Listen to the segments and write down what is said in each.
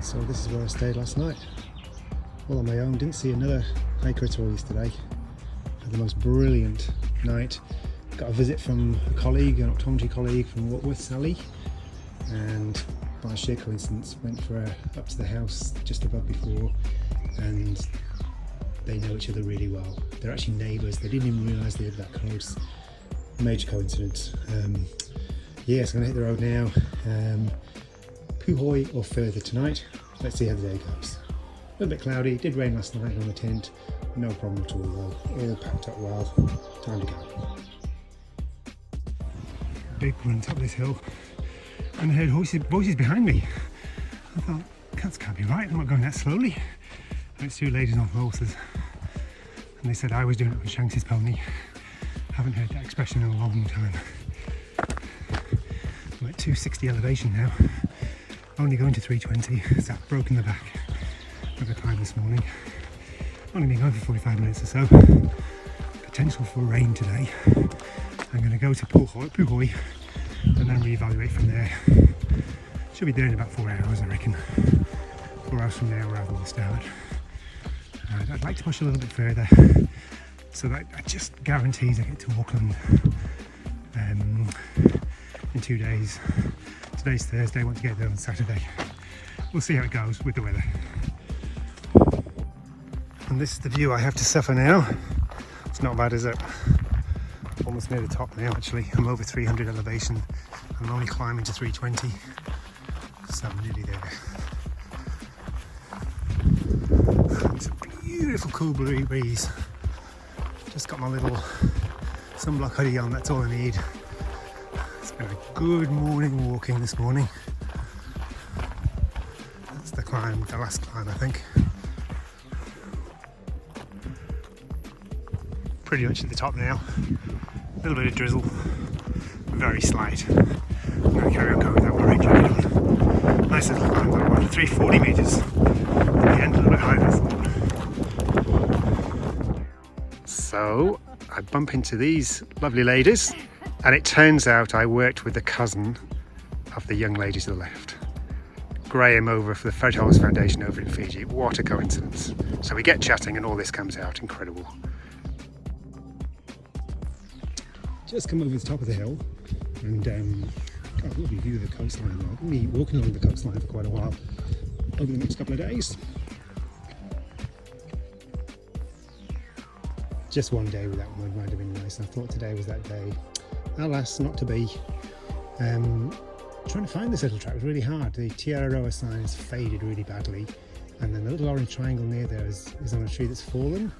So this is where I stayed last night, all on my own. Didn't see another hiker at all yesterday. Had the most brilliant night. Got a visit from a colleague, an optometry colleague from Whitworth, Sally, and by sheer coincidence went up to the house just above before, and they know each other really well. They're actually neighbours. They didn't even realise they were that close. Major coincidence. Yeah, so I'm going to hit the road now. Puhoi or further tonight. Let's see how the day goes. A little bit cloudy. It did rain last night on the tent. No problem at all though. All packed up well. Time to go. Big run up this hill, and I heard voices behind me. I thought, that can't be right. I'm not going that slowly. And it's two ladies on horses, and they said I was doing it with Shanks's pony. Haven't heard that expression in a long time. I'm at 260 elevation now. Only going to 320, so I've broken the back of the climb this morning. Only been going for 45 minutes or so. Potential for rain today. I'm going to go to Puhoi and then reevaluate from there. Should be there in about 4 hours, I reckon. 4 hours from there rather than the start. I'd like to push a little bit further, so that just guarantees I get to Auckland in 2 days. Today's Thursday, I want to get there on Saturday. We'll see how it goes with the weather. And this is the view I have to suffer now. It's not bad, is it? Almost near the top now actually. I'm over 300 elevation. I'm only climbing to 320, so I'm nearly there. It's a beautiful cool breeze. Just got my little sunblock hoodie on, that's all I need. It's been a good morning walking this morning. That's the climb, the last climb I think. Pretty much at the top now. A little bit of drizzle, very slight. I'm going to carry on going with that one rain jacket on. Nice little climb, that one, 340 metres. At the end, a little bit higher than I thought. So I bump into these lovely ladies, and it turns out I worked with the cousin of the young lady to the left. Graham over for the Fred Hollis Foundation over in Fiji. What a coincidence. So we get chatting and all this comes out. Incredible. Just come over the top of the hill and got a lovely view of the coastline. Well, I'm going to be walking along the coastline for quite a while over the next couple of days. Just one day without mud might have been nice, and I thought today was that day. Alas, not to be. Trying to find this little track was really hard. The Araroa sign has faded really badly, and then the little orange triangle near there is on a tree that's fallen.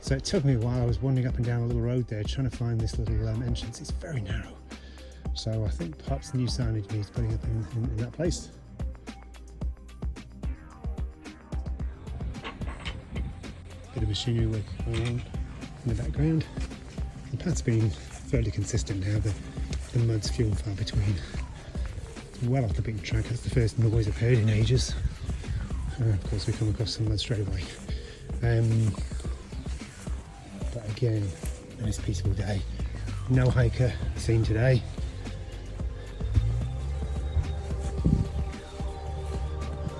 So it took me a while. I was wandering up and down a little road there trying to find this little entrance. It's very narrow. So I think perhaps new signage needs putting up in that place. Bit of machinery work going on in the background. The path's been fairly consistent now. The mud's few and far between. It's well off the beaten track. That's the first noise I've heard in ages. Of course we come across some mud straight away. But again, nice peaceful day. No hiker seen today.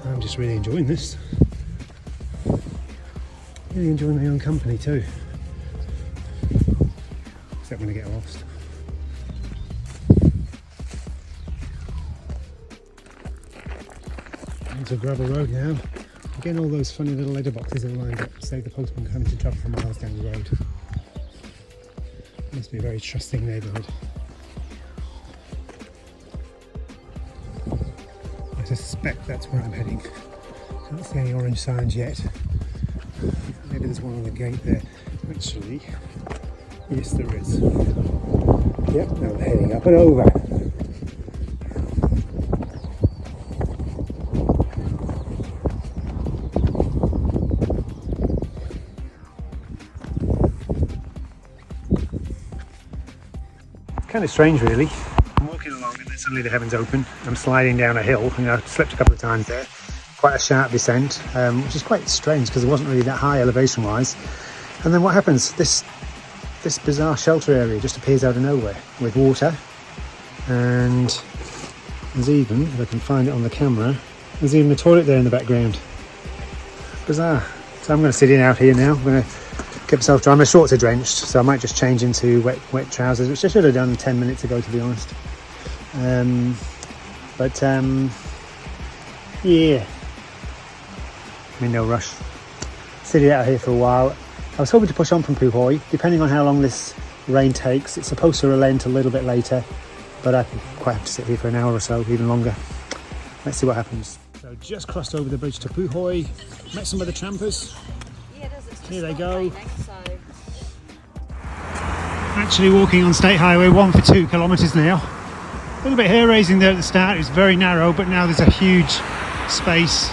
I'm just really enjoying this. Really enjoying my own company too. Except when I get lost. Into a gravel road now. Again, all those funny little letterboxes all lined up to save the postman having to travel for miles down the road. Must be a very trusting neighbourhood. I suspect that's where I'm heading. Can't see any orange signs yet. Maybe there's one on the gate there. Actually, yes there is. Yep, now we're heading up and over. Kind of strange really. I'm walking along and then suddenly the heavens open. I'm sliding down a hill, and I've slipped a couple of times there. Quite a sharp descent, which is quite strange because it wasn't really that high elevation wise. And then what happens? This bizarre shelter area just appears out of nowhere with water, and there's even, if I can find it on the camera, There's even a toilet there in the background. Bizarre. So I'm going to sit in out here now. I'm going to get myself dry. My shorts are drenched, so I might just change into wet trousers, which I should have done 10 minutes ago, to be honest. Yeah, I'm in no rush. Sitting out here for a while. I was hoping to push on from Puhoi, depending on how long this rain takes. It's supposed to relent a little bit later, but I quite have to sit here for an hour or so, even longer. Let's see what happens. So just crossed over the bridge to Puhoi, met some other trampers. Here they go. Actually walking on State Highway 1 for 2 kilometres now. A little bit hair raising there at the start. It was very narrow, but now there's a huge space.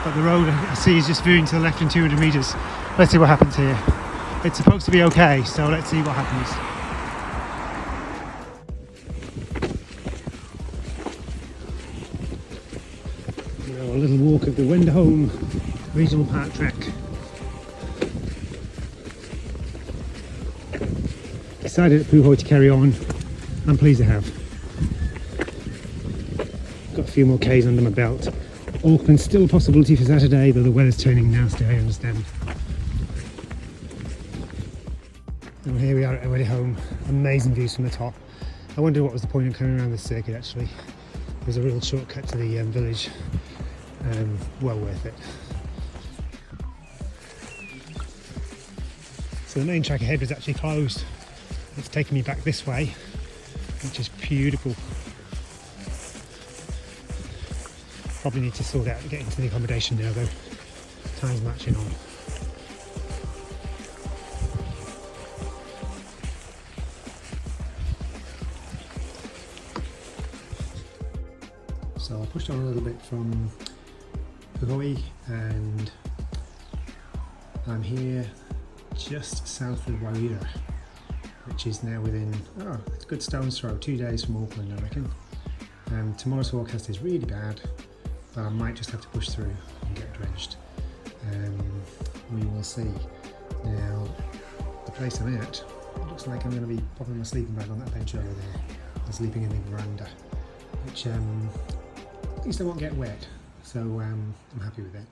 But the road I see is just veering to the left in 200 metres. Let's see what happens here. It's supposed to be okay, so let's see what happens. A little walk of the Windholme Regional Park track. Decided at Puhoi to carry on. I'm pleased I have. Got a few more Ks under my belt. Auckland still a possibility for Saturday, though the weather's turning nasty, I understand. And here we are at our way home. Amazing views from the top. I wondered what was the point of coming around this circuit actually. There's a real shortcut to the village. Well worth it. So the main track ahead was actually closed. It's taken me back this way, which is beautiful. Probably need to sort out getting to the accommodation now though. Time's marching on. So I pushed on a little bit from Puhoi and I'm here just south of Waiwera, which is now within, it's a good stone's throw, 2 days from Auckland I reckon. Tomorrow's forecast is really bad, but I might just have to push through and get drenched. We will see. Now, the place I'm at, it looks like I'm going to be popping my sleeping bag on that bench over there and sleeping in the veranda, which at least I won't get wet, so I'm happy with it.